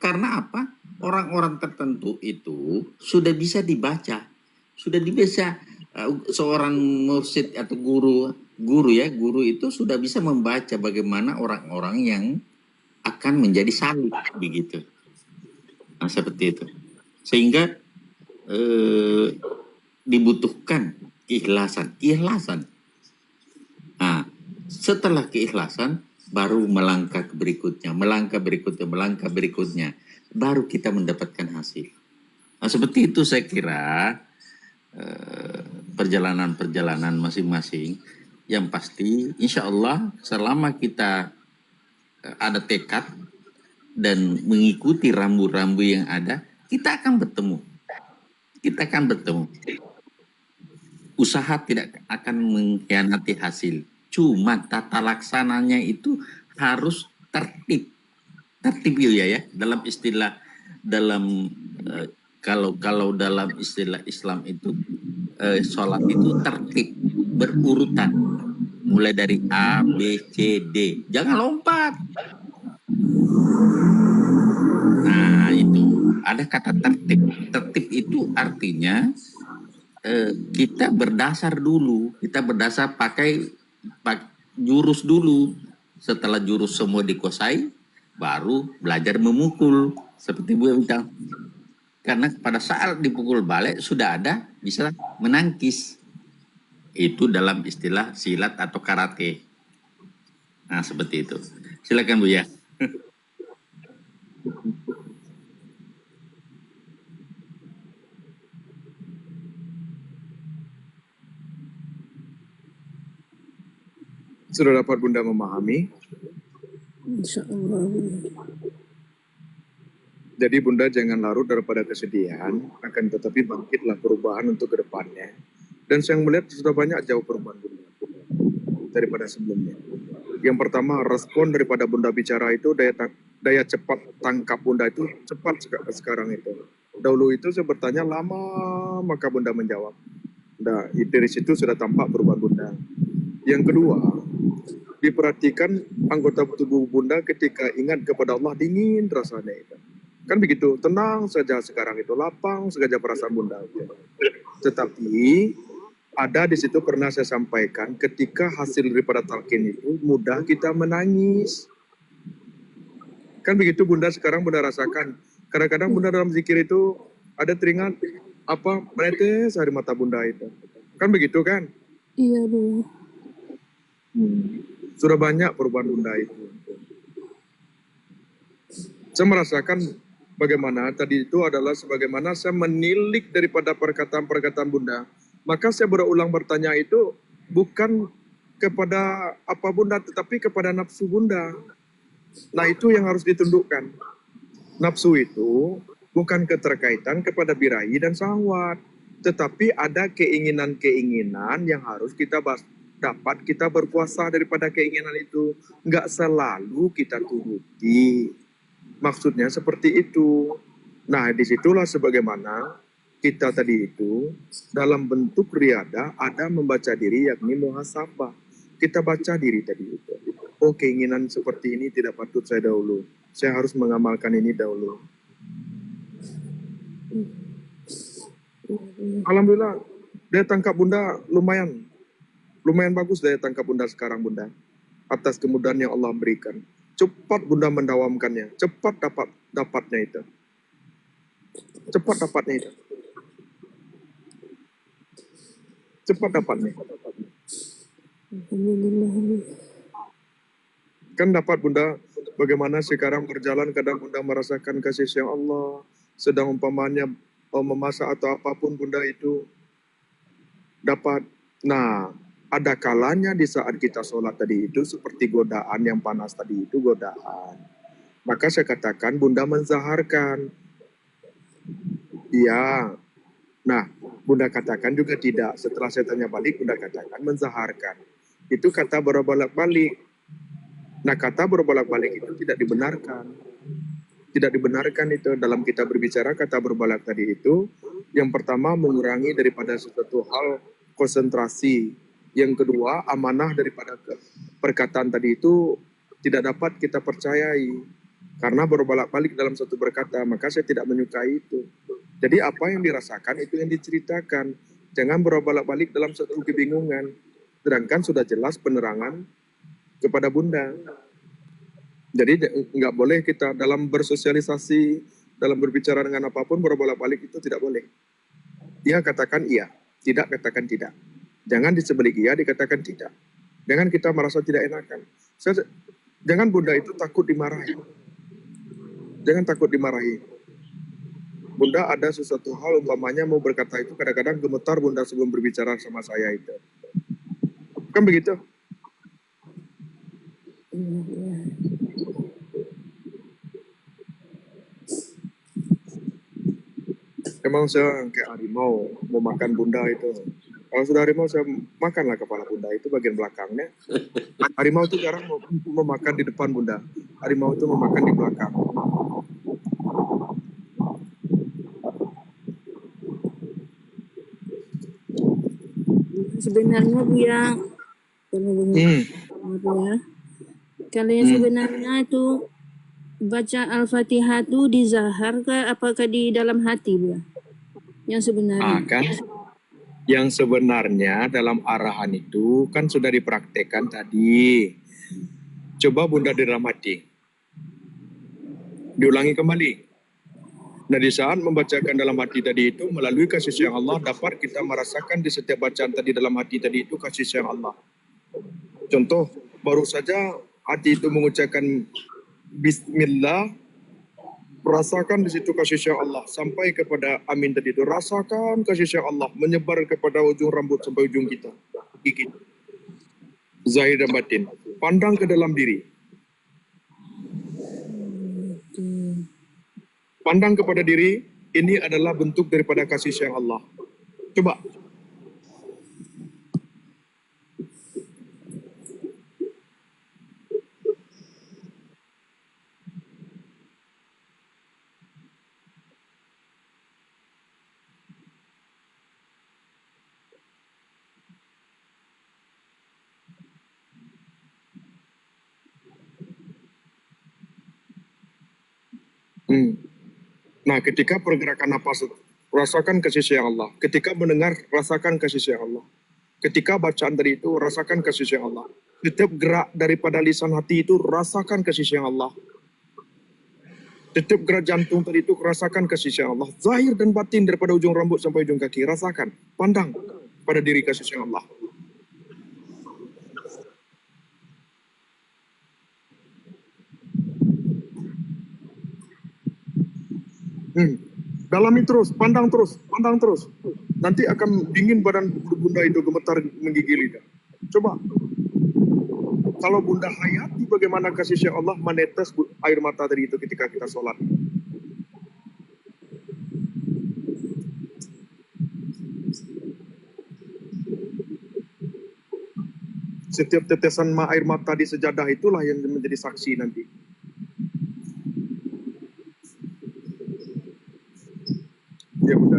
Karena apa? Orang-orang tertentu itu sudah bisa dibaca, sudah bisa seorang mursyid atau guru itu sudah bisa membaca bagaimana orang-orang yang akan menjadi salih begitu. Nah, seperti itu. Sehingga dibutuhkan keikhlasan. Nah, setelah keikhlasan baru melangkah berikutnya, baru kita mendapatkan hasil. Nah, seperti itu saya kira perjalanan masing-masing. Yang pasti insya Allah selama kita ada tekad dan mengikuti rambu-rambu yang ada, kita akan bertemu. Usaha tidak akan mengkhianati hasil. Cuma tata laksananya itu harus tertib ya. Kalau dalam istilah Islam itu sholat itu tertib, berurutan, mulai dari A, B, C, D. Jangan lompat. Nah, itu ada kata tertib. Tertib itu artinya kita berdasar pakai jurus dulu. Setelah jurus semua dikuasai, baru belajar memukul. Seperti Bu bilang, karena pada saat dipukul balik sudah ada bisa menangkis. Itu dalam istilah silat atau karate. Nah, seperti itu. Silakan Bu ya. Sudah dapat Bunda memahami? Insya Allah. Jadi Bunda jangan larut daripada kesedihan, akan tetapi bangkitlah perubahan untuk ke depannya. Dan saya melihat sudah banyak jauh perubahan Bunda daripada sebelumnya. Yang pertama, respon daripada Bunda bicara itu, daya cepat tangkap Bunda itu cepat sekarang itu. Dahulu itu saya bertanya lama, maka Bunda menjawab. Nah, dari situ sudah tampak perubahan Bunda. Yang kedua, diperhatikan anggota tubuh Bunda ketika ingat kepada Allah, dingin rasanya itu. Kan begitu, tenang saja sekarang itu, lapang saja perasaan Bunda. Tetapi ada di situ pernah saya sampaikan, ketika hasil daripada talqin itu mudah kita menangis. Kan begitu Bunda, sekarang Bunda rasakan. Kadang-kadang Bunda dalam zikir itu ada teringat menetes dari mata Bunda itu. Kan begitu kan? Iya, Bu. Sudah banyak perubahan Bunda itu. Saya merasakan bagaimana tadi itu adalah sebagaimana saya menilik daripada perkataan-perkataan Bunda. Maka saya berulang bertanya itu bukan kepada apa Bunda, tetapi kepada nafsu Bunda. Nah, itu yang harus ditundukkan. Nafsu itu bukan keterkaitan kepada birahi dan syahwat, tetapi ada keinginan-keinginan yang harus kita dapat kita berpuasa daripada keinginan itu. Nggak selalu kita turuti. Maksudnya seperti itu. Nah, disitulah sebagaimana kita tadi itu dalam bentuk riada ada membaca diri, yakni muhasabah. Kita baca diri tadi itu. Oh, keinginan seperti ini tidak patut saya dahulu. Saya harus mengamalkan ini dahulu. Alhamdulillah, daya tangkap Bunda lumayan bagus daya tangkap Bunda sekarang Bunda. Atas kemudahan yang Allah berikan. Cepat Bunda mendawamkannya. Cepat dapatnya itu. Cepat dapatnya itu. Cepat dapatnya. Kan dapat Bunda, bagaimana sekarang berjalan kadang Bunda merasakan kasih sayang Allah. Sedang umpamanya memasak atau apapun Bunda itu dapat. Nah, ada kalanya di saat kita sholat tadi itu seperti godaan yang panas tadi itu godaan. Maka saya katakan Bunda menzaharkan. Iya. Nah, Bunda katakan juga tidak. Setelah saya tanya balik, Bunda katakan menzaharkan. Itu kata berbolak-balik. Nah, kata berbolak-balik itu tidak dibenarkan. Tidak dibenarkan itu dalam kita berbicara kata berbolak tadi itu. Yang pertama mengurangi daripada sesuatu hal konsentrasi. Yang kedua amanah daripada perkataan tadi itu tidak dapat kita percayai. Karena berbolak-balik dalam satu berkata, maka saya tidak menyukai itu. Jadi apa yang dirasakan itu yang diceritakan. Jangan berbolak-balik dalam satu kebingungan. Sedangkan sudah jelas penerangan kepada Bunda. Jadi nggak boleh kita dalam bersosialisasi, dalam berbicara dengan apapun berbolak-balik itu tidak boleh. Dia katakan iya, tidak katakan tidak. Jangan disebalik iya, dikatakan tidak. Jangan kita merasa tidak enakan. Jangan Bunda itu takut dimarahi. Jangan takut dimarahi. Bunda ada sesuatu hal umpamanya mau berkata itu kadang-kadang gemetar Bunda sebelum berbicara sama saya itu. Kan begitu? Iya. Emang saya kayak harimau mau makan Bunda itu. Kalau sudah harimau saya makanlah kepala Bunda itu bagian belakangnya. Harimau itu jarang mau makan di depan Bunda. Harimau itu mau makan di belakang. Sebenarnya Bu yang kalau dengar ya, kalau yang sebenarnya itu baca Al-Fatihah itu di zahar kah apakah di dalam hati Bu? Yang sebenarnya. Kan yang sebenarnya dalam arahan itu kan sudah dipraktekkan tadi. Coba Bunda di dalam hati. Diulangi kembali. Nah di saat membacakan dalam hati tadi itu melalui kasih sayang Allah dapat kita merasakan di setiap bacaan tadi dalam hati tadi itu kasih sayang Allah. Contoh baru saja hati itu mengucapkan Bismillah, rasakan di situ kasih sayang Allah sampai kepada amin tadi itu rasakan kasih sayang Allah menyebar kepada ujung rambut sampai ujung kita gigi zahir dan batin. Pandang ke dalam diri. Pandang kepada diri, ini adalah bentuk daripada kasih sayang Allah. Coba. Nah, ketika pergerakan napas, rasakan kasih sayang Allah. Ketika mendengar, rasakan kasih sayang Allah. Ketika bacaan tadi itu, rasakan kasih sayang Allah. Setiap gerak daripada lisan hati itu, rasakan kasih sayang Allah. Setiap gerak jantung tadi itu, rasakan kasih sayang Allah. Zahir dan batin daripada ujung rambut sampai ujung kaki, rasakan. Pandang pada diri kasih sayang Allah. Dalami terus, pandang terus, pandang terus. Nanti akan dingin badan Bunda itu gemetar menggigil lidah. Coba. Kalau Bunda hayati bagaimana kasih sayang Allah menetes air mata tadi itu ketika kita sholat. Setiap tetesan air mata di sejadah itulah yang menjadi saksi nanti. Ya Bunda.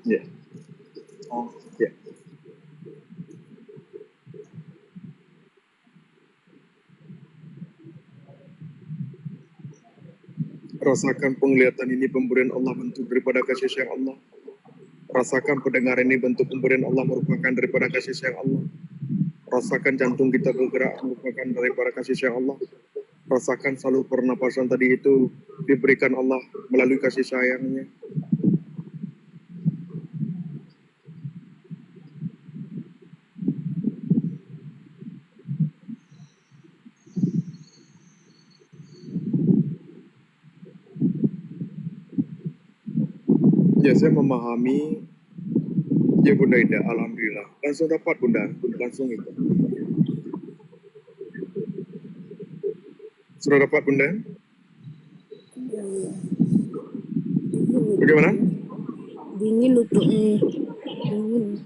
Ya. Ya. Rasakan penglihatan ini pemberian Allah bentuk daripada kasih sayang Allah. Rasakan pendengaran ini bentuk pemberian Allah merupakan daripada kasih sayang Allah. Rasakan jantung kita bergerak merupakan daripada kasih sayang Allah. Rasakan salur pernapasan tadi itu diberikan Allah melalui kasih sayangnya. Ya, saya memahami. Ya Bunda Ida, alhamdulillah. Langsung dapat Bunda, langsung itu. Sudah dapat Bunda? Bagaimana? Dingin lututnya. Dingin.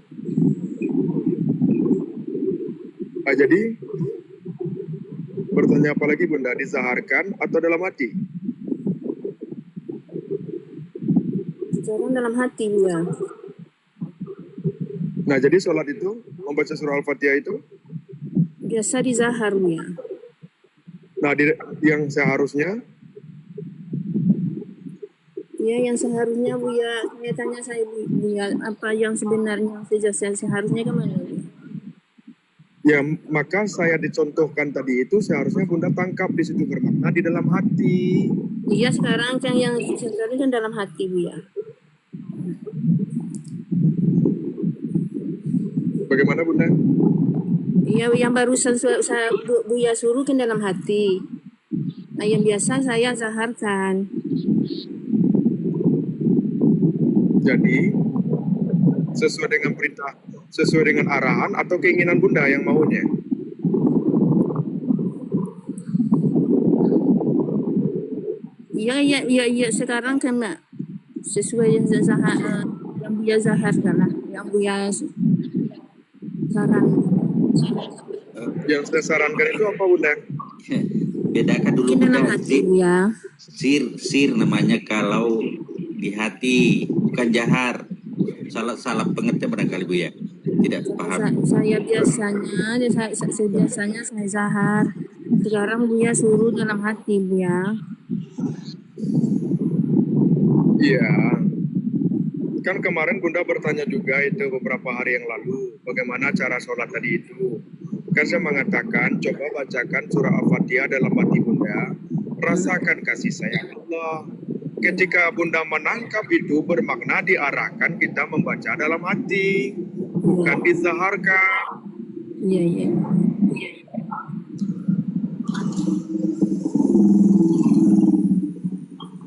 Jadi bertanya apa lagi Bunda? Dizaharkan atau dalam hati? Sekarang dalam hati Buya. Nah, jadi sholat itu, membaca surah Al-Fatihah itu, Biasa di zahar Buya. nah yang seharusnya, Ya, yang seharusnya Buya, saya tanya saya Buya, apa yang sebenarnya seharusnya kemana Buya? ya maka saya dicontohkan tadi itu seharusnya Bunda tangkap di situ bermakna di dalam hati. Iya, sekarang kan yang sekarang kan dalam hati Buya. Bagaimana Bunda? Iya, yang barusan Buya suruh kan dalam hati. Nah, yang biasa saya zaharkan. Jadi sesuai dengan perintah, sesuai dengan arahan atau keinginan Bunda yang maunya. Iya, sekarang kan sesuai yang yang Buya zaharkan lah, yang Buya saran. Yang saya sarankan itu apa Bunda? Bedakan dulu Mungkin dalam Bunda. hati Buya. Sir namanya kalau di hati, bukan jahar. Salah pengertian barangkali Bu ya. Tidak paham. Saya biasanya saya zahar. Sekarang Buya suruh dalam hati Buya. Iya. Kan kemarin Bunda bertanya juga itu beberapa hari yang lalu, bagaimana cara sholat tadi itu. Kan saya mengatakan, coba bacakan surah Al-Fatihah dalam hati Bunda, rasakan kasih sayang Allah. Ketika Bunda menangkap itu bermakna diarahkan kita membaca dalam hati, bukan dizaharkan. Iya.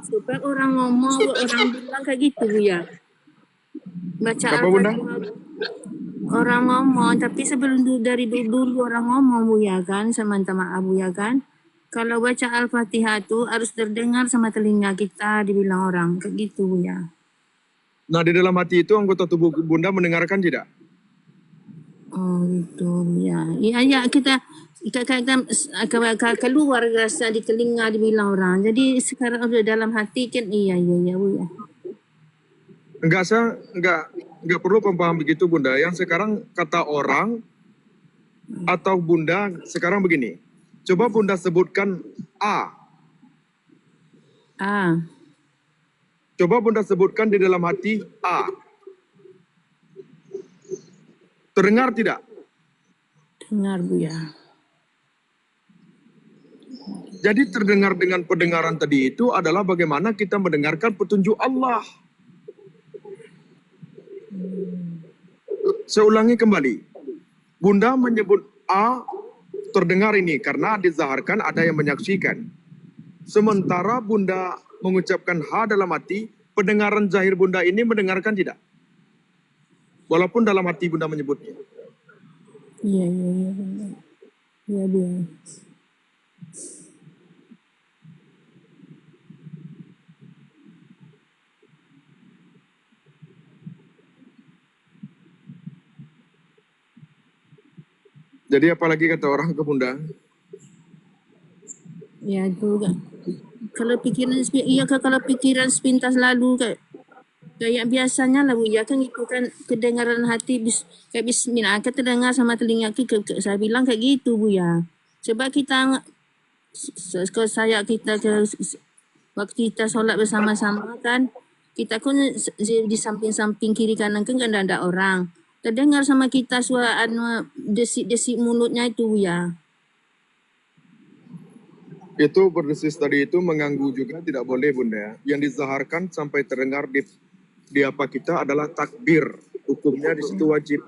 Supaya orang ngomong, orang bilang kayak gitu Buya. Baca Apa Bunda? Al-Fatihah. Orang ngomong, tapi sebelum dari dulu orang ngomong Buya kan, sama minta maaf Buya kan. Kalau baca Al-Fatihah itu harus terdengar sama telinga kita, dibilang orang kayak gitu Buya. Nah di dalam hati itu anggota tubuh Bunda mendengarkan tidak? Oh gitu ya. Iya kita keluar rasa di telinga dibilang orang. Jadi sekarang udah dalam hati kan iya Buya. Enggak perlu paham begitu Bunda. Yang sekarang kata orang atau Bunda sekarang begini. Coba Bunda sebutkan A. Coba Bunda sebutkan di dalam hati A. Terdengar tidak? Dengar Buya. Jadi terdengar dengan pendengaran tadi itu adalah bagaimana kita mendengarkan petunjuk Allah. Saya ulangi kembali. Bunda menyebut A terdengar ini karena dizaharkan ada yang menyaksikan. Sementara Bunda mengucapkan H dalam hati, pendengaran zahir Bunda ini mendengarkan tidak? Walaupun dalam hati Bunda menyebutnya. Iya. Iya Buya. Jadi apalagi kata orang ke Bunda? Ya itu kan. Kalau pikiran sepintas lalu kayak biasanya lah Buya kan itu kan kedengaran hati kayak bismillah kan terdengar sama telinga kita. Saya bilang kayak gitu Buya. Sebab kita waktu kita sholat bersama-sama kan kita kan di samping-samping kiri kanan kan ada orang. Terdengar sama kita suara desik-desik mulutnya itu Buya. Itu berdesis tadi itu mengganggu juga tidak boleh Bunda. Yang dizaharkan sampai terdengar di apa kita adalah takbir. Hukumnya di situ wajib.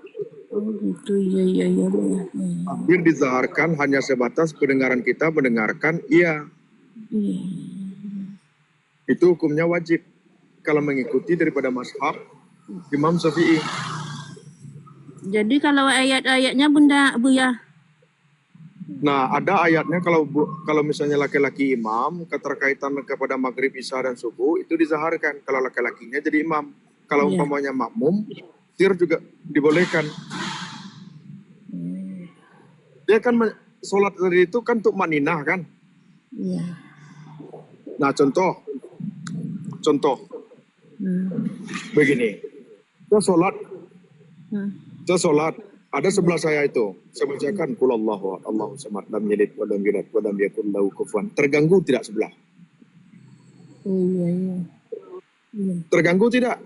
Oh gitu, iya Buya. Takbir dizaharkan hanya sebatas pendengaran kita mendengarkan iya. Iya. Itu hukumnya wajib. Kalau mengikuti daripada mazhab Imam Syafi'i. Jadi kalau ayat-ayatnya Buya. Nah, ada ayatnya kalau misalnya laki-laki imam, keterkaitan kepada maghrib, isya dan subuh itu dizaharkan. Kalau laki-lakinya jadi imam. Kalau umpamanya makmum, tir juga dibolehkan. Dia kan sholat tadi itu kan untuk maninah kan. Iya. Nah, contoh. Begini, kita sholat, Hmm. ada sebelah saya itu. Saya bacakan qul Allahu samad lam yalid wa lam yulad wa lam yakul lahu kufuwan. Terganggu tidak sebelah? Oh iya iya. Iya. Terganggu tidak?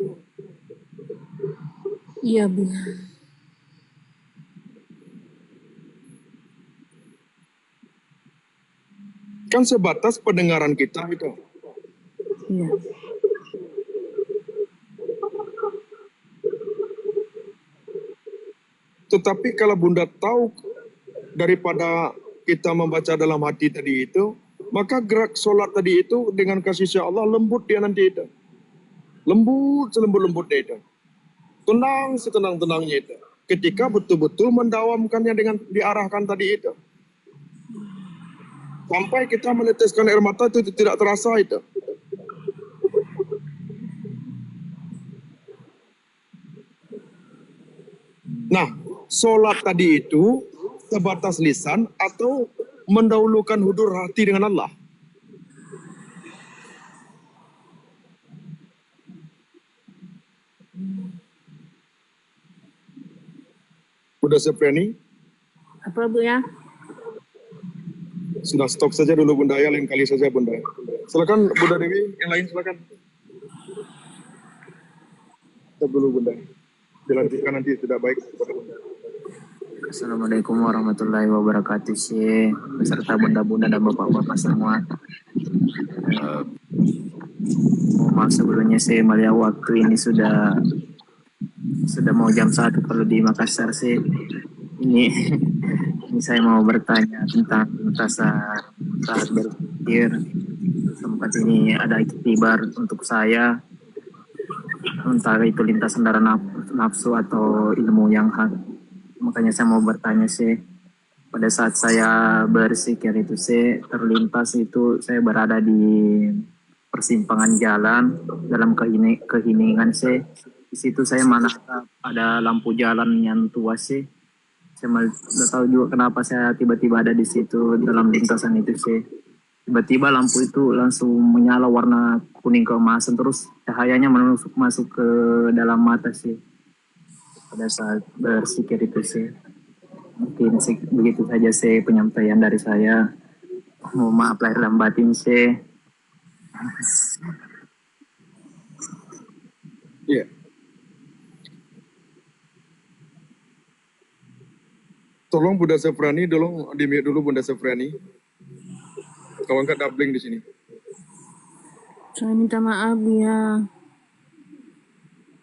Iya Bu. Kan sebatas pendengaran kita itu. Iya. Tetapi kalau Bunda tahu daripada kita membaca dalam hati tadi itu, maka gerak sholat tadi itu dengan kasih sayang Allah lembut dia nanti itu. Lembut selembut-lembutnya itu. Tenang setenang-tenangnya itu. Ketika betul-betul mendawamkannya dengan diarahkan tadi itu. Sampai kita meneteskan air mata itu tidak terasa itu. Nah, sholat tadi itu sebatas lisan atau mendahulukan hudur hati dengan Allah? Bunda Sepreni, Apa Bu ya? sudah stop saja dulu Bunda ya, lain kali saja Bunda. Silakan Bunda Dewi, yang lain silakan. Stop dulu Bunda. Dilanjutkan nanti tidak baik kepada Bunda. Assalamualaikum warahmatullahi wabarakatuh sih, beserta bunda-bunda dan bapak-bapak semua. Maaf sebelumnya saya melihat waktu ini sudah mau jam 1 kalau di Makassar sih. Ini saya mau bertanya tentang lintasan saat berpikir. Tempat ini ada iktibar untuk saya, entah itu lintasan darah nafsu atau ilmu yang hak. Makanya saya mau bertanya sih, pada saat saya bersikir itu sih terlintas itu saya berada di persimpangan jalan dalam keheningan sih. Di situ saya menatap ada lampu jalan yang tua sih. Saya nggak tahu juga kenapa saya tiba-tiba ada di situ dalam lintasan itu sih. Tiba-tiba lampu itu langsung menyala warna kuning keemasan, terus cahayanya masuk ke dalam mata sih. Pada saat bersikir itu sih, mungkin begitu saja sih penyampaian dari saya. Maaf lahir dan batin sih. Iya. Tolong Bunda Sefrani, di-mute dulu Bunda Sefrani. Kalau enggak doubling di sini. Saya minta maaf ya.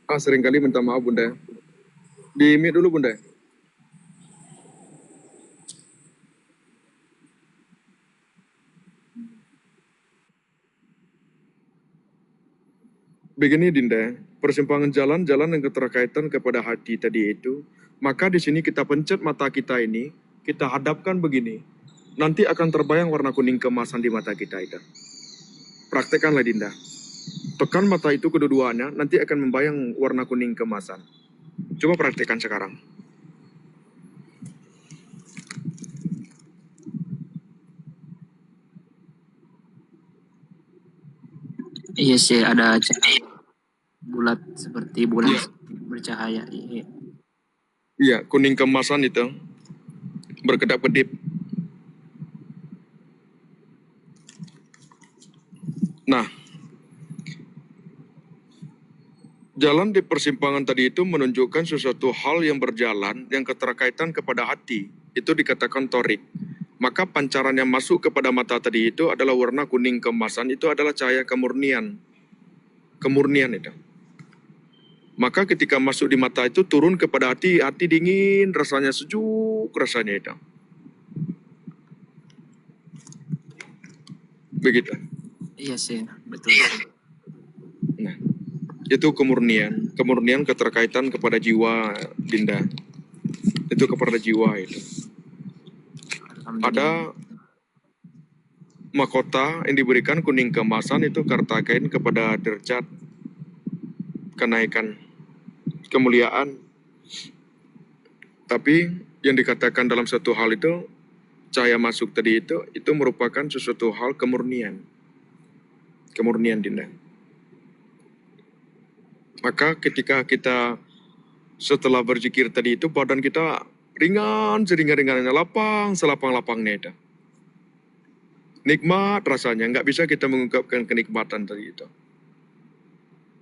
Seringkali minta maaf Bunda. Di-mute dulu Bunda. Begini Dinda, persimpangan jalan-jalan yang keterkaitan kepada hati tadi itu, maka di sini kita pencet mata kita ini, kita hadapkan begini, nanti akan terbayang warna kuning keemasan di mata kita itu. Praktekanlah Dinda. Tekan mata itu kedua-duanya, nanti akan membayang warna kuning keemasan. Coba praktekkan sekarang. Iya sih, ada cahaya bulat seperti bulan bercahaya. Iya, kuning keemasan itu berkedap-kedip. Nah, jalan di persimpangan tadi itu menunjukkan sesuatu hal yang berjalan yang keterkaitan kepada hati. Itu dikatakan torik. Maka pancaran yang masuk kepada mata tadi itu adalah warna kuning keemasan, itu adalah cahaya kemurnian. Kemurnian itu. Maka ketika masuk di mata itu turun kepada hati, hati dingin, rasanya sejuk, rasanya itu. Begitu. Iya sih, betul. Nah, itu kemurnian. Kemurnian keterkaitan kepada jiwa, Dinda. Itu kepada jiwa itu. Ada mahkota yang diberikan kuning keemasan itu terkait kepada derajat kenaikan kemuliaan. Tapi yang dikatakan dalam satu hal itu cahaya masuk tadi itu merupakan sesuatu hal kemurnian. Kemurnian Dinda. Maka ketika kita setelah berzikir tadi itu, badan kita ringan, seringan-ringannya, lapang, selapang-lapangnya itu. Nikmat rasanya, nggak bisa kita mengungkapkan kenikmatan tadi itu.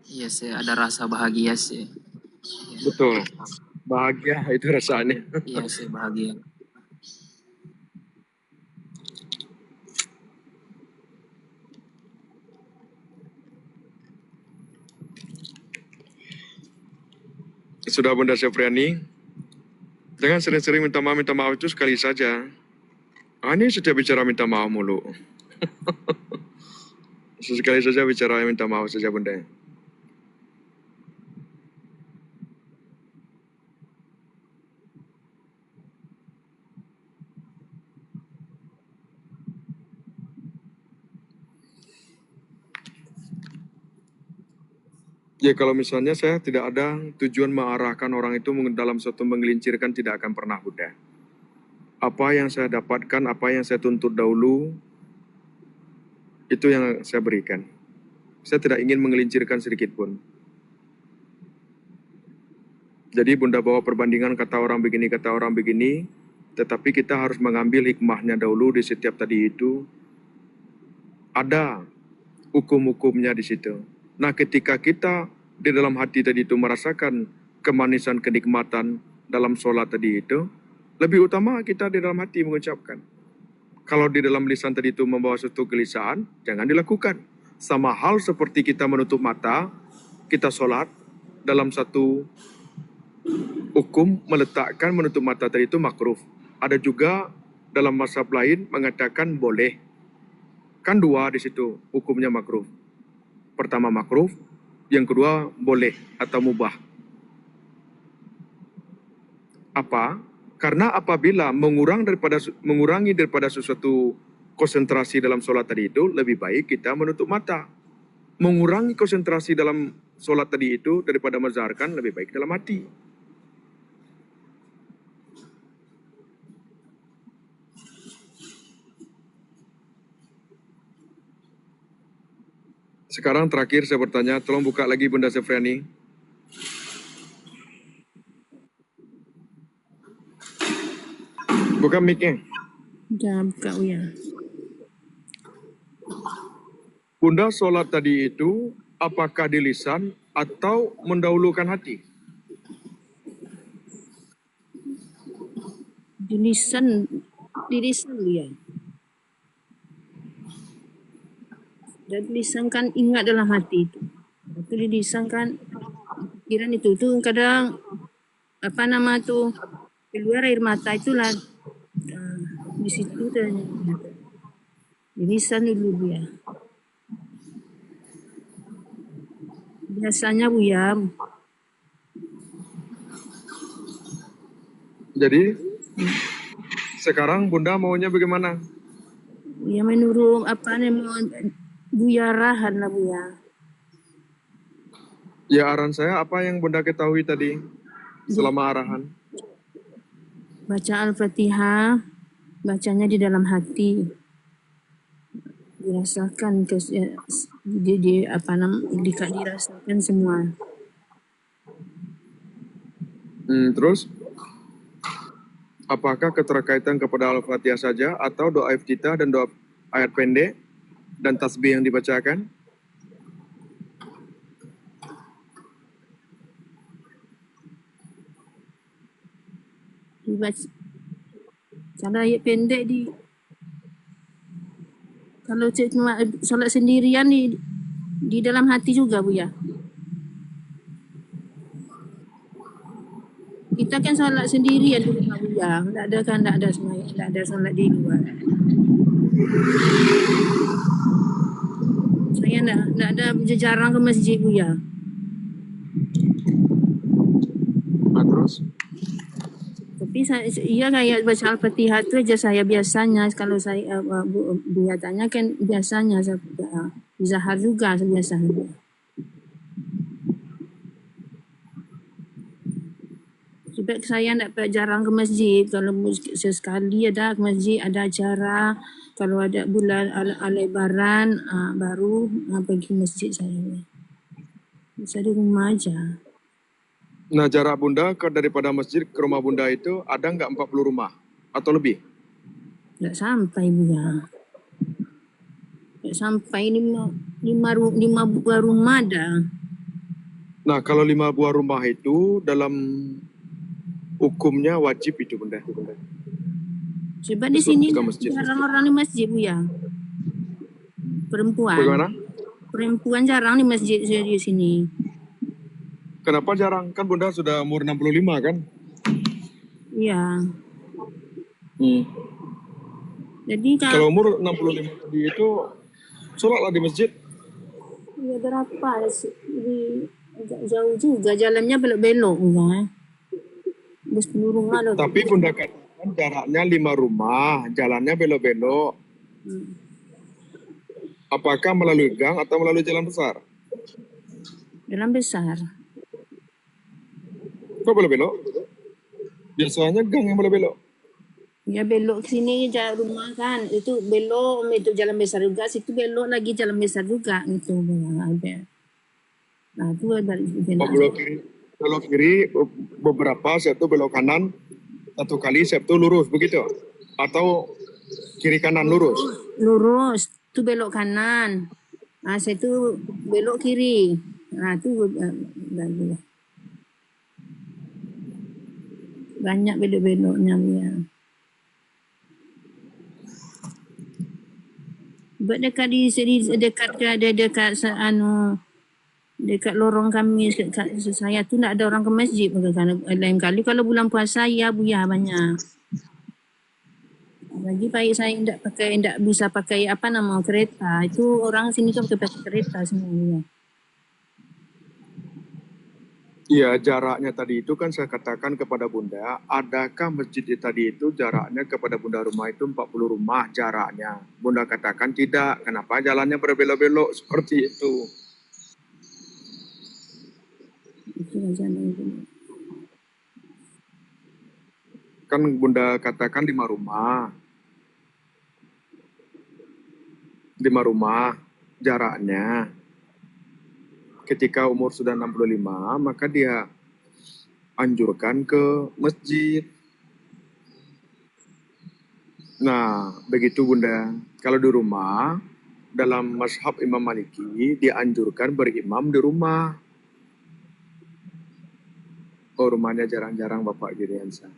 Iya sih, ada rasa bahagia sih. Betul, bahagia itu rasanya. Iya sih, bahagia. Sudah Bunda Syafriani, jangan sering-sering minta maaf itu sekali saja. Ini setiap bicara minta maaf mulu. Sesekali saja bicara minta maaf saja Bunda. Ya kalau misalnya saya tidak ada tujuan mengarahkan orang itu dalam suatu menggelincirkan, tidak akan pernah Bunda. Apa yang saya dapatkan, apa yang saya tuntut dahulu, itu yang saya berikan. Saya tidak ingin menggelincirkan sedikit pun. Jadi Bunda bawa perbandingan kata orang begini, tetapi kita harus mengambil hikmahnya dahulu di setiap tadi itu. Ada hukum-hukumnya di situ. Nah ketika kita di dalam hati tadi itu merasakan kemanisan kenikmatan dalam sholat tadi itu, lebih utama kita di dalam hati mengucapkan. Kalau di dalam lisan tadi itu membawa suatu kegelisahan, jangan dilakukan. Sama hal seperti kita menutup mata, kita sholat dalam satu hukum meletakkan menutup mata tadi itu makruh. Ada juga dalam mazhab lain mengatakan boleh. Kan dua di situ hukumnya makruh. Pertama makruh, yang kedua boleh atau mubah. Apa? Karena apabila mengurangi daripada sesuatu konsentrasi dalam sholat tadi itu, lebih baik kita menutup mata. Mengurangi konsentrasi dalam sholat tadi itu daripada menzahirkan, lebih baik dalam hati. Sekarang terakhir saya bertanya, tolong buka lagi Bunda Syafriani. Buka mic-nya. Dah buka Buya. Bunda sholat tadi itu apakah di lisan atau mendahulukan hati? Di lisan Buya. Dan lisan kan ingat dalam hati itu. Itu di lisan kan pikiran itu tuh kadang apa nama tuh keluar air mata itulah di situ dan di lisan dulu ya. Biasanya Buya. Jadi sekarang Bunda maunya bagaimana? Ya menurut apa namanya Buya arahan lah Buya. Ya arahan saya apa yang Bunda ketahui tadi selama arahan? Baca Al-Fatihah, bacanya di dalam hati. Dirasakan dirasakan semua. Terus apakah keterkaitan kepada Al-Fatihah saja atau doa iftitah dan doa ayat pendek dan tasbih yang dibacakan? Dibaca. Kalau ayat pendek kalau cuma solat sendirian di dalam hati juga Buya. Kita kan solat sendirian di rumah Buya. Tak ada solat di luar. Saya tak ada jarang ke masjid Buya. Terus? Tapi iya kayak baca Al-Fatihah itu aja saya biasanya. Kalau saya Buya tanya kan biasanya Zahar juga biasanya. Sebab saya jarang ke masjid. Kalau sesekali ada ke masjid, ada acara. Kalau ada bulan Al-Lebaran, baru pergi masjid saya. Bisa di rumah aja. Nah, jarak Bunda daripada masjid ke rumah Bunda itu ada nggak 40 rumah atau lebih? Nggak sampai Buya. Nggak sampai lima buah rumah dah. Nah, kalau 5 buah rumah itu dalam hukumnya wajib itu Bunda. Sebab di Untuk sini ke masjid. jarang orang di masjid Buya. Perempuan. Bagaimana? Perempuan jarang di masjid di sini. Kenapa jarang? Kan Bunda sudah umur 65 kan? Iya. Jadi Kalau umur 65 tadi itu sholatlah di masjid. ya berapa di agak jauh juga jalannya belok-belok ya. Ada 10 rumah loh. Tapi Bunda katakan jaraknya 5 rumah, jalannya belok-belok. Apakah melalui gang atau melalui jalan besar? Jalan besar. Kok belok-belok? Biasanya gang yang belok-belok. Ya belok ke sini rumah kan. Itu belok itu jalan besar juga. Situ belok lagi jalan besar juga gitu. Nah itu ada Oh, belok kiri beberapa, satu belok kanan, satu kali, satu lurus begitu? Atau kiri kanan lurus? lurus. Itu belok kanan. Nah situ belok kiri. Nah itu banyak belok-beloknya ya. Buat dekat di dekat dekat lorong kami saya tu tak ada orang ke masjid karena lain kali kalau bulan puasa ya Buya banyak. Lagi baik saya tidak bisa pakai apa nama kereta. Itu orang sini kan pakai kereta semuanya. Iya, jaraknya tadi itu kan saya katakan kepada Bunda, adakah masjid tadi itu jaraknya kepada Bunda rumah itu 40 rumah jaraknya? Bunda katakan tidak, kenapa jalannya berbelok-belok seperti itu? Itu jalan itu. Kan Bunda katakan 5 rumah. 5 rumah jaraknya. Ketika umur sudah 65, maka dia anjurkan ke masjid. Nah, begitu Bunda. Kalau di rumah, dalam mazhab Imam Maliki, dianjurkan berimam di rumah. Oh, rumahnya jarang-jarang Bapak Giriansa.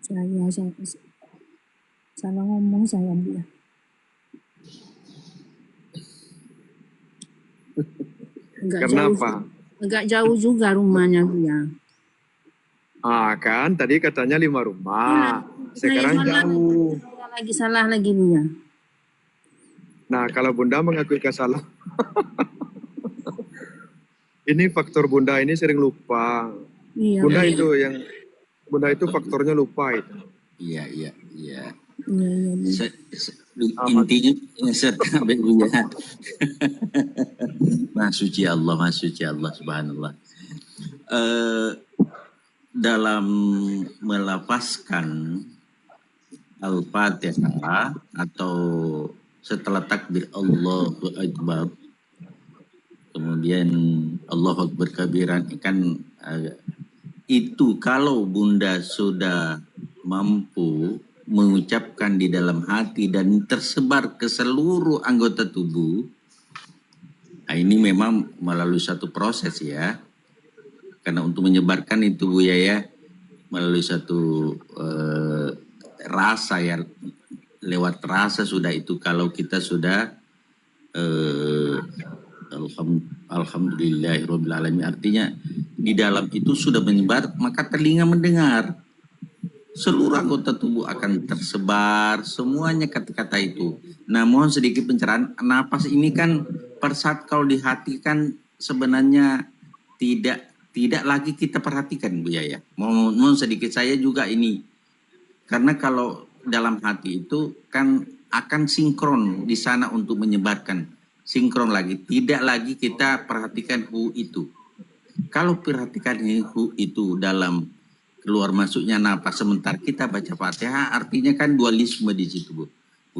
Saya salah ngomong saya dia. Karena apa? Agak jauh juga rumahnya dia. Ah, kan tadi katanya 5 rumah. Sekarang Saya jauh. salah lagi Buya. Nah, kalau Bunda mengakui kesalahan, ini faktor Bunda ini sering lupa. Iya. Bunda itu faktornya lupa itu. Iya. Iya. Intinya ya. Mas suci Allah, subhanallah. Dalam melafazkan Al-Fatihah atau setelah takbir Allahu Akbar, kemudian Allahu Akbar kabiran, kan itu kalau Bunda sudah mampu mengucapkan di dalam hati dan tersebar ke seluruh anggota tubuh, nah ini memang melalui satu proses ya. Karena untuk menyebarkan itu Buya ya, melalui satu rasa ya, lewat rasa sudah itu. Kalau kita sudah alhamdulillahirrahmanirrahim, artinya di dalam itu sudah menyebar, maka telinga mendengar. Seluruh anggota tubuh akan tersebar semuanya kata-kata itu. Nah, mohon sedikit pencerahan. Napas ini kan per saat kalau di hati kan sebenarnya tidak lagi kita perhatikan Buya ya. Mohon sedikit saya juga ini. Karena kalau dalam hati itu kan akan sinkron di sana untuk menyebarkan. Sinkron lagi. Tidak lagi kita perhatikan itu. Kalau perhatikan itu dalam keluar masuknya napas sementara kita baca Fatihah, artinya kan dualisme di situ, Bu.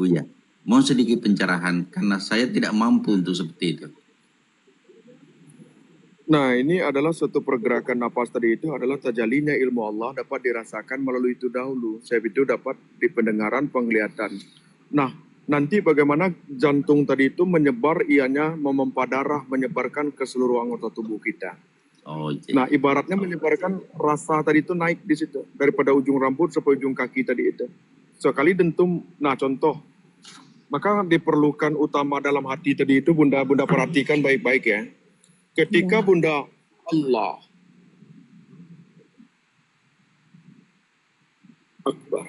Ya. Mau sedikit pencerahan karena saya tidak mampu untuk seperti itu. Nah, ini adalah suatu pergerakan napas tadi itu adalah tajalinya ilmu Allah dapat dirasakan melalui itu dahulu. Sebab itu dapat di pendengaran, penglihatan. Nah, nanti bagaimana jantung tadi itu menyebar, ianya memompa darah, menyebarkan ke seluruh anggota tubuh kita. Oh, Nah, ibaratnya menyebarkan rasa tadi itu naik di situ. Daripada ujung rambut sampai ujung kaki tadi itu. Sekali dentum, nah contoh. Maka diperlukan utama dalam hati tadi itu, Bunda perhatikan baik-baik ya. Ketika Bunda Allah Akbar.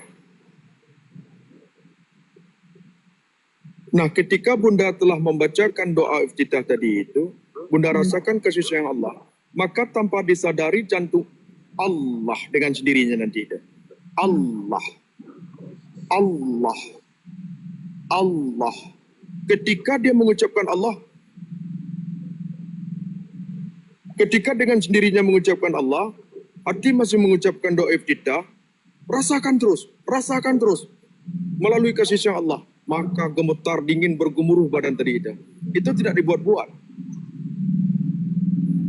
Nah, ketika Bunda telah membacakan doa iftitah tadi itu, Bunda rasakan kasih sayang Allah, maka tanpa disadari jantung Allah dengan sendirinya nanti itu. Allah, Allah, Allah. Ketika dia mengucapkan Allah, ketika dengan sendirinya mengucapkan Allah, hati masih mengucapkan doa iftitah, rasakan terus, melalui kasih sayang Allah, maka gemetar dingin bergemuruh badan tadi itu. Itu tidak dibuat-buat.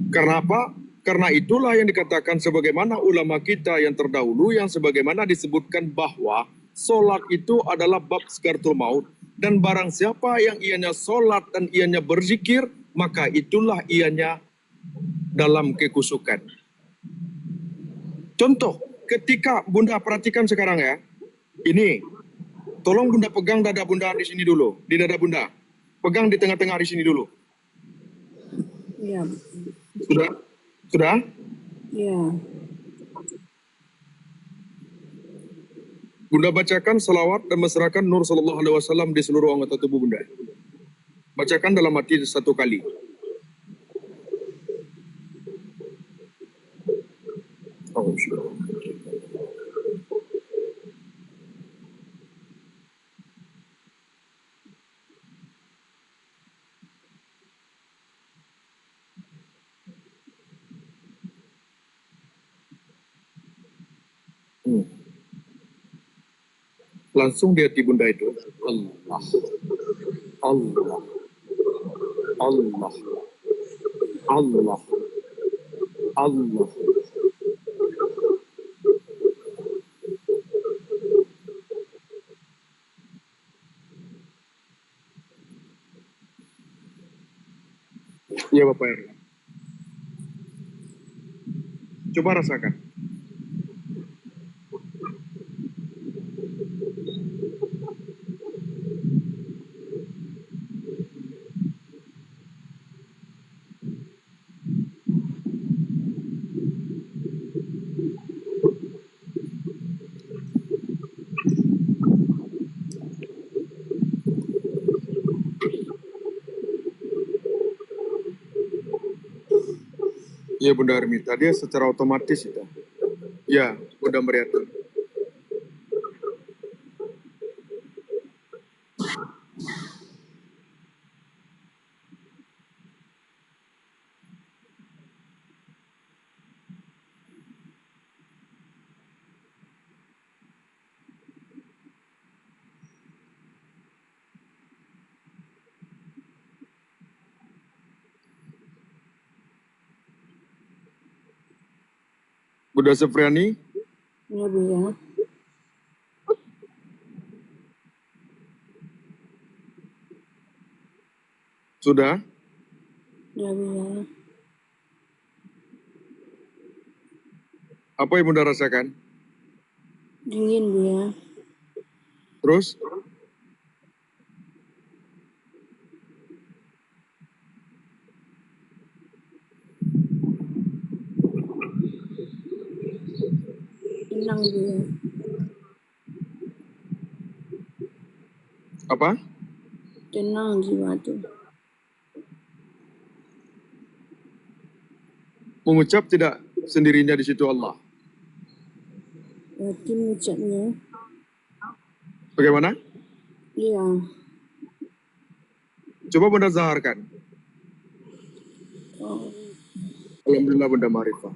Karena apa? Karena itulah yang dikatakan sebagaimana ulama kita yang terdahulu yang sebagaimana disebutkan bahwa solat itu adalah bab sekaratul maut, dan barang siapa yang ianya solat dan ianya berzikir, maka itulah ianya dalam kekusukan. Contoh, ketika Bunda perhatikan sekarang ya, ini, tolong Bunda pegang dada Bunda di sini dulu, di dada Bunda. Pegang di tengah-tengah di sini dulu. Ya. Sudah? Sudah? Ya. Bunda bacakan salawat dan mesrakan Nur Sallallahu Alaihi Wasallam di seluruh anggota tubuh Bunda. Bacakan dalam hati 1 kali. Oh, sudah. Langsung di hati Bunda itu. Allah. Allah. Allah. Allah. Allah. Ya Bapak Erla. Coba rasakan. Ya Bunda Armita, dia secara otomatis itu. Ya, Bunda Mariatun. Bunda Sefriani, Ya, Bu ya. sudah? Ya, Bu ya. Apa yang Bunda rasakan? Dingin, Bu ya. Terus? Tenang, Bu ya. Apa? Tenang jiwa tuh. Mengucap tidak sendirinya di situ Allah. Hati mengucapnya. Bagaimana? Iya. Coba Bunda zaharkan. Oh. Alhamdulillah Bunda Marifah.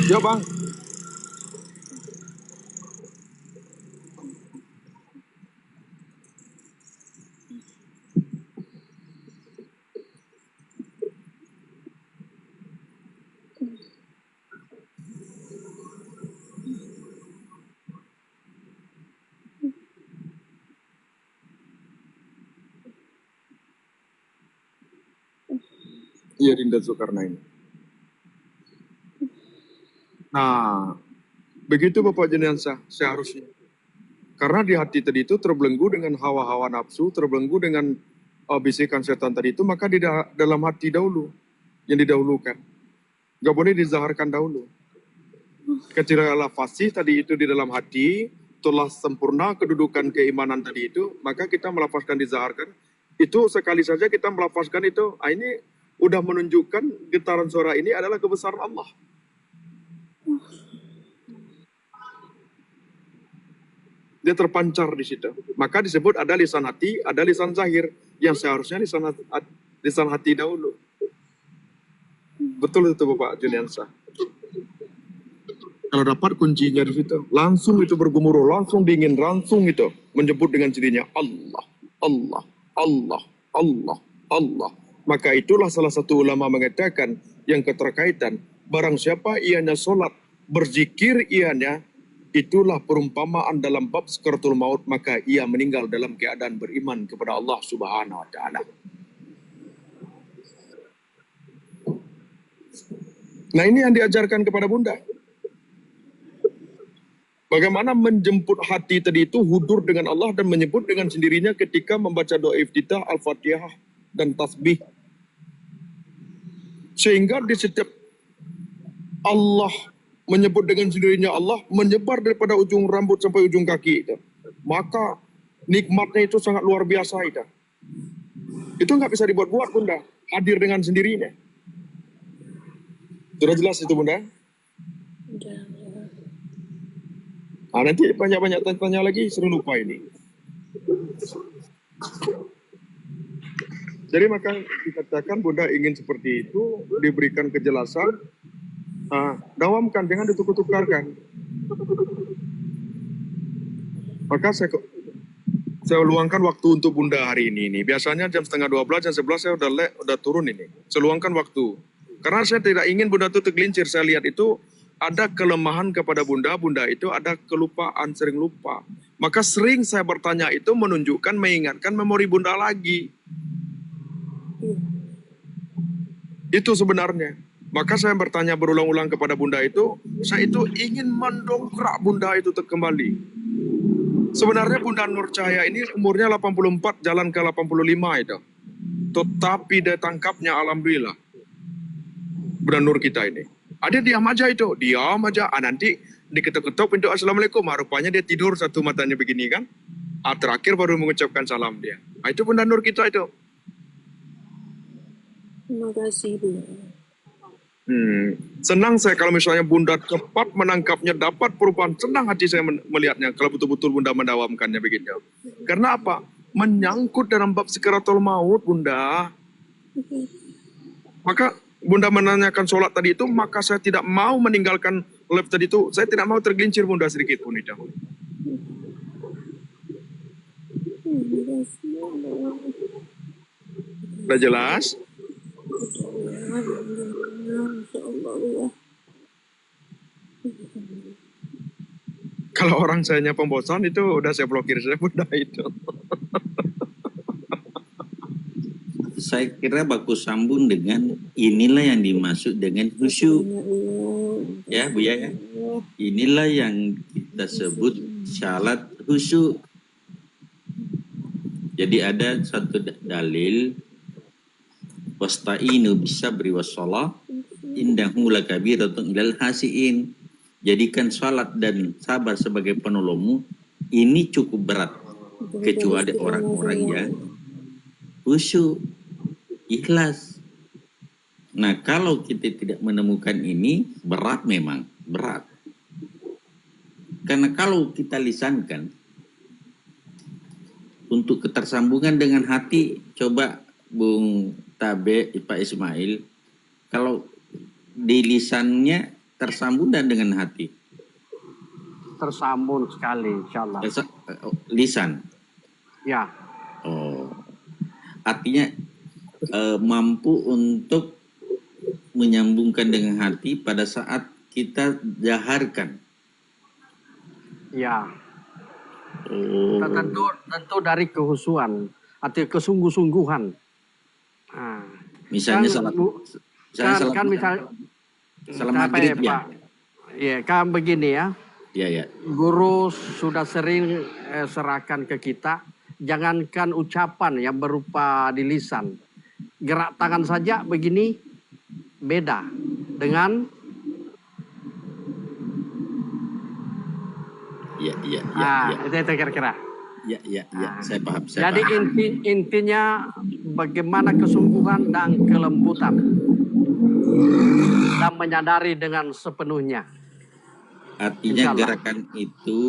Ya Bang. Iya Dinda Zulkarnain. Nah, begitu Bapak Jeniansyah seharusnya. Karena di hati tadi itu terbelenggu dengan hawa-hawa nafsu, terbelenggu dengan bisikan setan tadi itu, maka di dalam hati dahulu yang didahulukan. Gak boleh dizaharkan dahulu. Ketika fasih tadi itu di dalam hati, telah sempurna kedudukan keimanan tadi itu, maka kita melafazkan dizaharkan. Itu sekali saja kita melafazkan itu, ini udah menunjukkan getaran suara ini adalah kebesaran Allah. Dia terpancar di situ. Maka disebut ada lisan hati, ada lisan zahir. Yang seharusnya lisan hati dahulu. Betul itu Bapak Juniansyah. Kalau dapat kuncinya di situ, langsung itu bergemuruh, langsung dingin, langsung itu menyebut dengan dirinya Allah, Allah, Allah, Allah, Allah. Maka itulah salah satu ulama mengatakan yang keterkaitan, barang siapa ianya solat, berzikir ianya, itulah perumpamaan dalam bab sakaratul maut, maka ia meninggal dalam keadaan beriman kepada Allah Subhanahu wa taala. Nah, ini yang diajarkan kepada Bunda. Bagaimana menjemput hati tadi itu hudur dengan Allah dan menyebut dengan sendirinya ketika membaca doa iftitah, Al-Fatihah dan tasbih. Sehingga di setiap Allah menyebut dengan sendirinya Allah, menyebar daripada ujung rambut sampai ujung kaki itu. Maka nikmatnya itu sangat luar biasa itu. Itu nggak bisa dibuat-buat Bunda, hadir dengan sendirinya. Sudah jelas itu Bunda? Nah, nanti banyak-banyak tanya lagi, sering lupa ini. Jadi maka dikatakan Bunda ingin seperti itu, diberikan kejelasan, dawamkan, jangan ditukar-tukarkan. Maka saya luangkan waktu untuk Bunda hari ini. Biasanya jam 11:30, jam 11 saya udah turun ini. Saya luangkan waktu. Karena saya tidak ingin Bunda itu tergelincir. Saya lihat itu ada kelemahan kepada Bunda. Bunda itu ada kelupaan, sering lupa. Maka sering saya bertanya itu menunjukkan, mengingatkan memori Bunda lagi. Itu sebenarnya. Maka saya bertanya berulang-ulang kepada Bunda itu, saya itu ingin mendongkrak Bunda itu kembali. Sebenarnya Bunda Nur Cahaya ini umurnya 84, jalan ke 85 itu. Tetapi dia tangkapnya alhamdulillah. Bunda Nur kita ini. Ada diam aja itu, diam aja. Nanti diketuk-ketuk pintu assalamualaikum. Rupanya dia tidur satu matanya begini kan. Terakhir baru mengucapkan salam dia. Itu Bunda Nur kita itu. Terima kasih Bu. Senang saya kalau misalnya Bunda cepat menangkapnya, dapat perubahan. Senang hati saya melihatnya kalau betul-betul Bunda mendawamkannya begitu. Karena apa? Menyangkut dalam bab sakaratul maut Bunda. Maka Bunda menanyakan sholat tadi itu, maka saya tidak mau meninggalkan live tadi itu. Saya tidak mau tergelincir Bunda sedikit pun itu. Sudah jelas? Kalau orang sayanya pembosan itu udah saya blokir saya Bunda itu. Saya kira bagus sambung dengan inilah yang dimaksud dengan khusyuk. Ya Bu ya. Inilah yang kita sebut syarat khusyuk. Jadi ada satu dalil, wasta'inu bisabri wassalah indahu lakabiratun ilal hasiin. Jadikan salat dan sabar sebagai penolongmu, ini cukup berat. Kecuali orang-orang yang khusyuk, ikhlas. Nah, kalau kita tidak menemukan ini, berat memang, berat. Karena kalau kita lisankan, untuk ketersambungan dengan hati, coba Bung Tabe, Pak Ismail, kalau di lisannya tersambung dan dengan hati. Tersambung sekali, insya Allah. Lisan. Ya, Oh, artinya mampu untuk menyambungkan dengan hati pada saat kita jaharkan. ya. Oh. Tentu dari kehusuan atau kesungguh-sungguhan. Nah, Misalnya salam maghrib ya. Pak? Ya, kan begini ya. Ya. Guru sudah sering serahkan ke kita, jangankan ucapan yang berupa di lisan. Gerak tangan saja begini beda dengan Ya. itu kira-kira. Ya, saya paham. Jadi intinya bagaimana kesungguhan dan kelembutan dan menyadari dengan sepenuhnya. Artinya Insyaallah. gerakan itu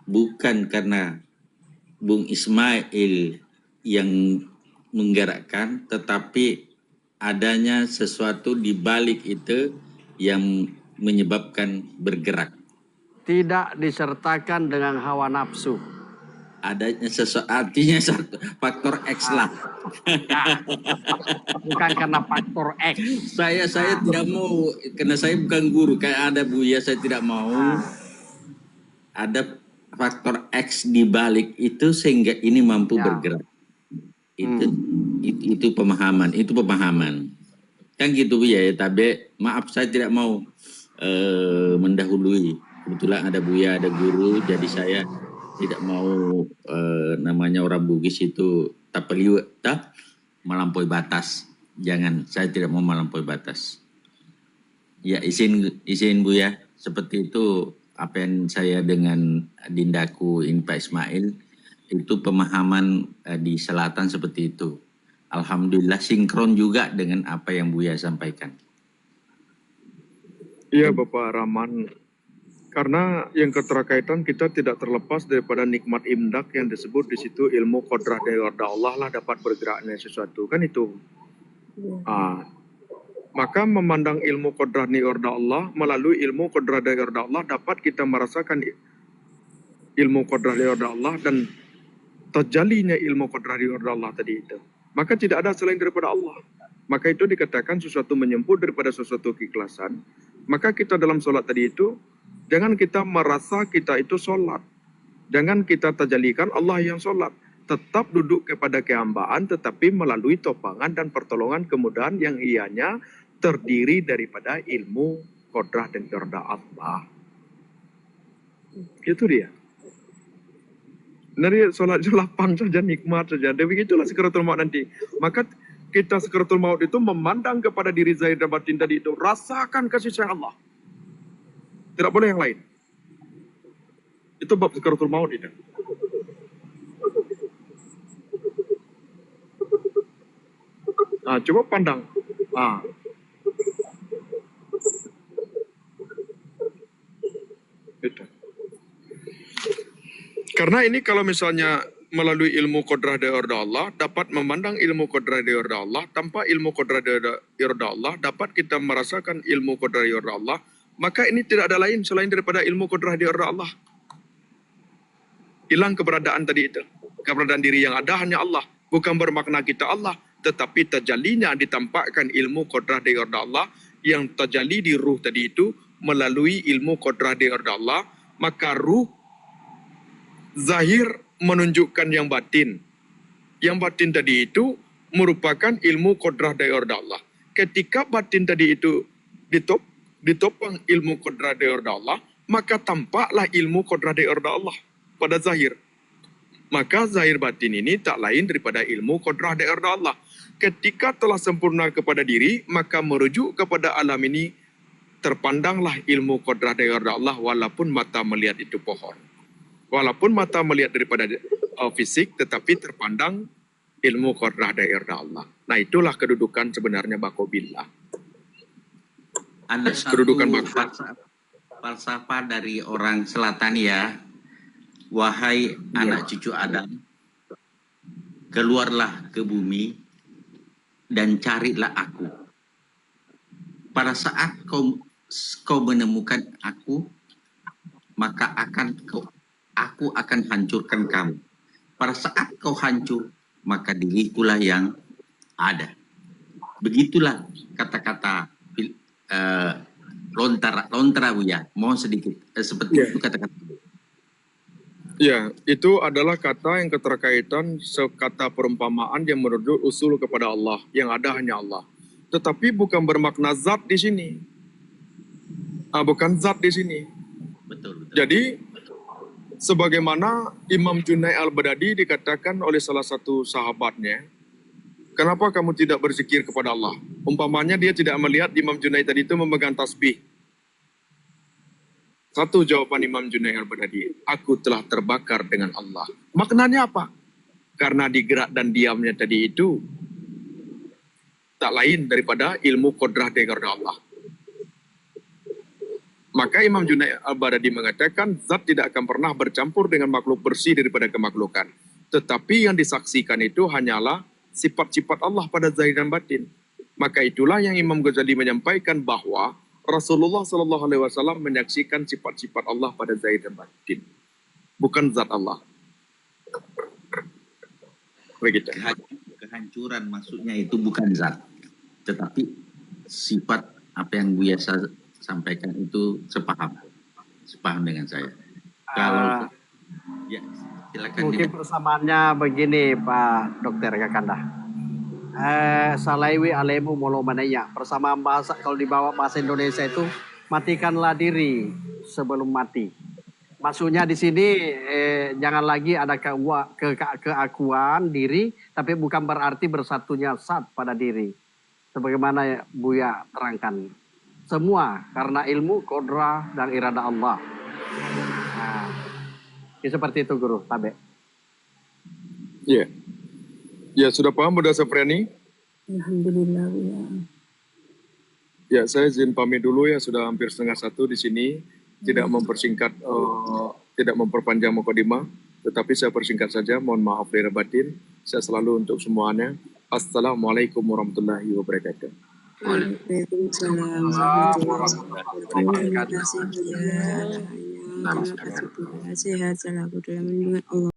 bukan karena Bung Ismail yang menggerakkan, tetapi adanya sesuatu di balik itu yang menyebabkan bergerak. Tidak disertakan dengan hawa nafsu. Adanya sesuatu, artinya satu faktor X lah. Bukan karena faktor X. Saya tidak mau, karena saya bukan guru, kayak ada Buya, saya tidak mau ada faktor X di balik itu sehingga ini mampu bergerak. Itu pemahaman, kan gitu Buya ya. Tapi maaf, saya tidak mau mendahului. Kebetulan ada Buya, ada guru, jadi saya tidak mau namanya orang Bugis itu melampaui batas. Jangan, saya tidak mau melampaui batas. Ya, izin Buya, seperti itu apa yang saya dengan Dindaku ini Pak Ismail, itu pemahaman di selatan seperti itu. Alhamdulillah sinkron juga dengan apa yang Buya sampaikan. Iya Bapak Rahman, karena yang keterkaitan kita tidak terlepas daripada nikmat imdak yang disebut di situ ilmu qadrah dari Allah lah dapat bergeraknya sesuatu, kan itu. Maka memandang ilmu qadrah dari Allah melalui ilmu qadrah dari Allah dapat kita merasakan ilmu qadrah dari Allah dan terjalinya ilmu qadrah dari Allah tadi itu. Maka tidak ada selain daripada Allah. Maka itu dikatakan sesuatu menyempur daripada sesuatu keikhlasan. Maka kita dalam sholat tadi itu, jangan kita merasa kita itu sholat. Jangan kita terjalikan Allah yang sholat. Tetap duduk kepada kehambaan tetapi melalui topangan dan pertolongan kemudahan yang ianya terdiri daripada ilmu qadrah dan irada Allah. Itu dia. Dari sholat lapang saja, nikmat saja. Dan begitulah sekaratul maut nanti. Maka kita sekaratul maut itu memandang kepada diri zahir dan batin tadi itu. Rasakan kasih sayang Allah. Tidak boleh yang lain. Itu bab sekaratul maut itu. Coba pandang. Itu. Karena ini kalau misalnya melalui ilmu qadrah dari Allah dapat memandang ilmu qadrah dari Allah, tanpa ilmu qadrah dari Allah dapat kita merasakan ilmu qadrah dari Allah, maka ini tidak ada lain selain daripada ilmu qadrah dari Allah. Hilang keberadaan tadi itu. Keberadaan diri yang ada hanya Allah. Bukan bermakna kita Allah, tetapi terjalinya ditampakkan ilmu qadrah dari Allah yang terjali di ruh tadi itu melalui ilmu qadrah dari Allah, maka ruh zahir menunjukkan yang batin. Yang batin tadi itu merupakan ilmu qadrah dari Allah. Ketika batin tadi itu ditopang ilmu qadrah dari Allah, maka tampaklah ilmu qadrah dari Allah pada zahir. Maka zahir batin ini tak lain daripada ilmu qadrah dari Allah. Ketika telah sempurna kepada diri, maka merujuk kepada alam ini, terpandanglah ilmu qadrah dari Allah walaupun mata melihat itu pohon. Walaupun mata melihat daripada fisik, tetapi terpandang ilmu qadrah dari Allah. Nah, itulah kedudukan sebenarnya bakobillah. Ada satu falsafah dari orang selatan ya, wahai anak cucu Adam, keluarlah ke bumi dan carilah aku. Pada saat kau menemukan aku, maka aku akan hancurkan kamu. Pada saat kau hancur, maka dirikulah yang ada. Begitulah kata-kata lontara Buya. Mohon sedikit seperti Ya. itu kata-kata. Ya, itu adalah kata yang keterkaitan sekata perumpamaan yang merujuk usul kepada Allah, yang ada hanya Allah. Tetapi bukan bermakna zat di sini. Bukan zat di sini. Betul. Jadi, sebagaimana Imam Junaid al-Baghdadi dikatakan oleh salah satu sahabatnya, kenapa kamu tidak berzikir kepada Allah? Umpamanya dia tidak melihat Imam Junaid tadi itu memegang tasbih. Satu jawaban Imam Junaid al-Baghdadi, aku telah terbakar dengan Allah. Maknanya apa? Karena digerak dan diamnya tadi itu tak lain daripada ilmu kodrah dari Allah. Maka Imam Junaid al-Baghdadi mengatakan zat tidak akan pernah bercampur dengan makhluk bersih daripada kemakhlukan. Tetapi yang disaksikan itu hanyalah sifat-sifat Allah pada zahir dan batin. Maka itulah yang Imam Ghazali menyampaikan bahwa Rasulullah SAW menyaksikan sifat-sifat Allah pada zahir dan batin, bukan zat Allah. Begitu. Kehancuran maksudnya itu bukan zat, tetapi sifat apa yang Buya sampaikan itu sepaham dengan saya. Kalau ya silakan. Mungkin persamaannya begini Pak Dokter Kakanda. Salaiwi alemu molo manaya. Persamaan bahasa kalau dibawa bahasa Indonesia itu matikanlah diri sebelum mati. Maksudnya di sini jangan lagi ada keakuan diri, tapi bukan berarti bersatunya zat pada diri. Sebagaimana Buya terangkan. Semua karena ilmu, kodrah, dan irada Allah. Nah, seperti itu Guru Tabe. Ya. Ya, sudah paham Bunda Safriani? Alhamdulillah ya. Ya, saya izin pamit dulu ya, sudah hampir 1:30 di sini. Tidak mempersingkat, tidak memperpanjang mukadimah, tetapi saya persingkat saja. Mohon maaf lahir batin. Saya selalu untuk semuanya. Assalamualaikum warahmatullahi wabarakatuh. Waalaikumsalam warahmatullahi wabarakatuh. Terima kasih ya. Sehat selalu dalam lindungan Allah.